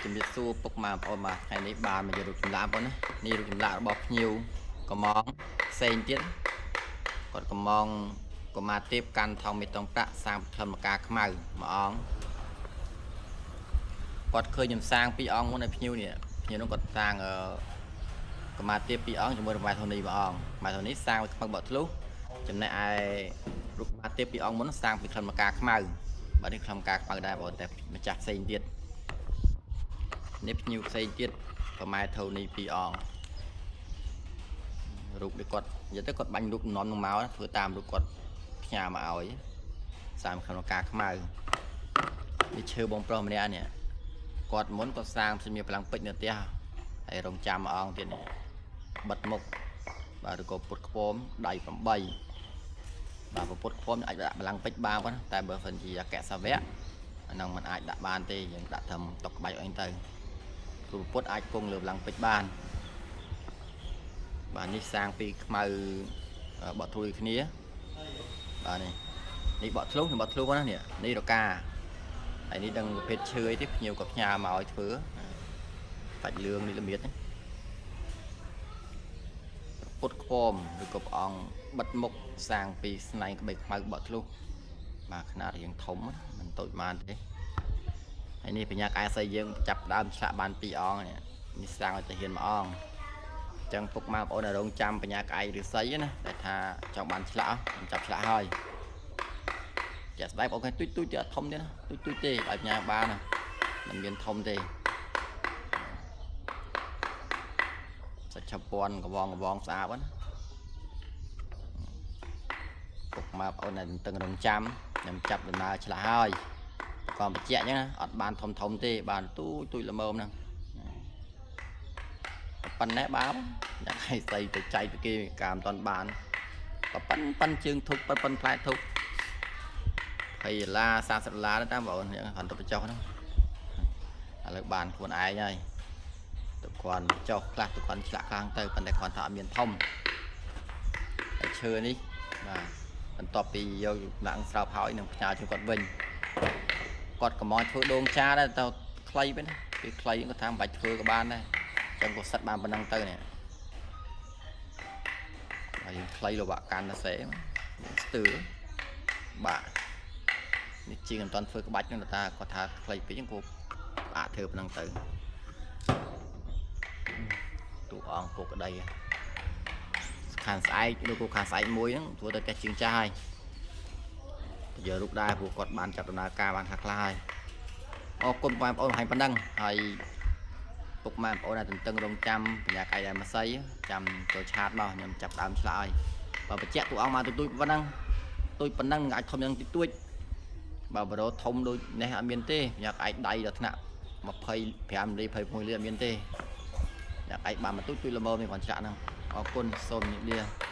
ជំរាបសួរពុកម៉ែបងប្អូនបាទថ្ងៃនេះបានមកយករូបចម្លាក់បងណានេះរូបចម្លាក់របស់ភ្ញៀវកំងផ្សេងទៀតគាត់កំងកុមារទេពកាន់ថងមេតងប្រាក់សាងធម្មការខ្មៅមួយអង្គគាត់ឃើញខ្ញុំសាងពីរអង្គមុនឲ្យភ្ញៀវនេះភ្ញៀវនោះគាត់សាងកុមារទេពពីរអង្គជាមួយនឹងម៉ែធនីមួយអង្គម៉ែធនីសាងពីខ្មៅបក់ធ្លុះចំណែកឯរូបកុមារទេពពីរអង្គមុនសាងពីធម្មការខ្មៅបាទនេះធម្មការខ្មៅដែរបងតែម្ចាស់ផ្សេងទៀតនេះភ្ញៀវផ្សេងទៀតប្រម៉ែធនីពីរអង្គរូបនេះគាត់និយាយទៅគាត់បាញ់រូបនំមកធ្វើតាមរូបគាត់ផ្ញើមកឲ្យសាងធម្មការខ្មៅនេះឈើបងប្រុសម្នាក់នេះគាត់មុនគាត់សាងផ្សេងមានប្រឡាំងពេជ្រនៅផ្ទះហើយរងចាំមួយអង្គទៀតនេះបិទមុខបាទឬក៏ពុតខ្ពមដៃ8បាទពុតខ្ពមអាចដាក់ប្រឡាំងពេជ្របានប៉ុន្តែតែបើសិនជាអក្សរសាវៈអានឹងมันអាចដាក់បានទេយើងដាក់ត្រឹមតុកក្បាច់អីទៅគ្រូពុទ្ធអាចគង់លើប្រឡាំងពេជ្របានបាទនេះសាងពីខ្មៅបក់ធ្លុយគ្នាបាទនេះបក់ធ្លុះនេះបក់ធ្លុះណានេះរកាហើយនេះដឹងប្រភេទឈើអីទេភ្ញៀវក៏ផ្ញើមកឲ្យធ្វើបាច់លឿងនេះល្មៀតពុតខ្ពមឬក៏ព្រះអង្គបិទមុខសាងពីស្នែងក្បីខ្មៅបក់ធ្លុះបាទຂະຫນាតរៀងធំមិនតូចបានទេហើយនេះបញ្ញាកាយស័យយើងចាប់ដើមឆ្លាក់បាន2អង្គនេះសាងឲ្យតាហ៊ានមួយអង្គអញ្ចឹងពុកម៉ែបងប្អូនរងចាំបញ្ញាកាយឫស្សីណាតែថាចង់បានឆ្លាក់ខ្ញុំចាប់ឆ្លាក់ហើយចាក់ស្បែកបងប្អូនទុយទៀតអត់ធំទេណាទុយទេឲ្យបញ្ញាបានណាមិនមានធំទេសាច់ឆពាន់កវងស្អាតណាពុកម៉ែបងប្អូនតែតឹងរងចាំខ្ញុំចាប់ដំណើរឆ្លាក់ហើយក៏បញ្ជាក់អញ្ចឹងណាអត់បានធំទេបានទូចល្មមហ្នឹងប៉ុណ្ណេះបាទយ៉ាងឲ្យស្អីទៅចៃទៅគេកាមមិនតាន់បានក៏ប៉ុនជើងធុកប៉ុនផ្លែធុក$20 $30តាមបងហ្នឹងហត់ទៅបញ្ចុះហ្នឹងឥឡូវបានខ្លួនឯងហើយទៅគាត់ចុះខ្លះទៅគាត់ឆ្លាក់ខ្លាំងទៅប៉ុន្តែគាត់ថាអត់មានធំហើយឈើនេះបាទបន្ទាប់ពីយកឡាំងស្រោបហើយនឹងផ្ញើជូនគាត់វិញគាត់កំងធ្វើដូងចាដែរទៅខ្លីវិញគេខ្លីគាត់ថាមិនបាច់ធ្វើក៏បានដែរចឹងក៏សិតបានប៉ុណ្ណឹងទៅនេះហើយខ្លីលវៈកាន់តែសេស្ទើបាទនេះជាងមិនតាន់ធ្វើក្បាច់ហ្នឹងថាគាត់ថាខ្លីពេកហ្នឹងក៏អាចធ្វើប៉ុណ្ណឹងទៅទូអង្គគោក្តីខាងស្អែកឬក៏ខាងស្អែកមួយហ្នឹងធ្វើទៅតែជាងចាស់ហើយយករូបដែរព្រោះគាត់បានចាប់ដំណើរការបានខ្លះហើយអរគុណបងប្អូនឲ្យប៉ុណ្ណឹងហើយពុកម៉ែបងប្អូនដែលទន្ទឹងរង់ចាំបញ្ញាកាយដែរមកស័យចាំចូលឆាតមកខ្ញុំចាប់ដើមឆ្លាក់ឲ្យបើបញ្ជាក់តួអង្គមកទូចប៉ុណ្ណឹងអាចធំយ៉ាងតិចតួចបើបរោធំដូចនេះអត់មានទេបញ្ញាកាយដៃដល់ថ្នាក់25 លា26 លាអត់មានទេបញ្ញាកាយបានមកទូចល្មមនេះគាត់ឆ្លាក់ហ្នឹងអរគុណសូមជម្រាបលា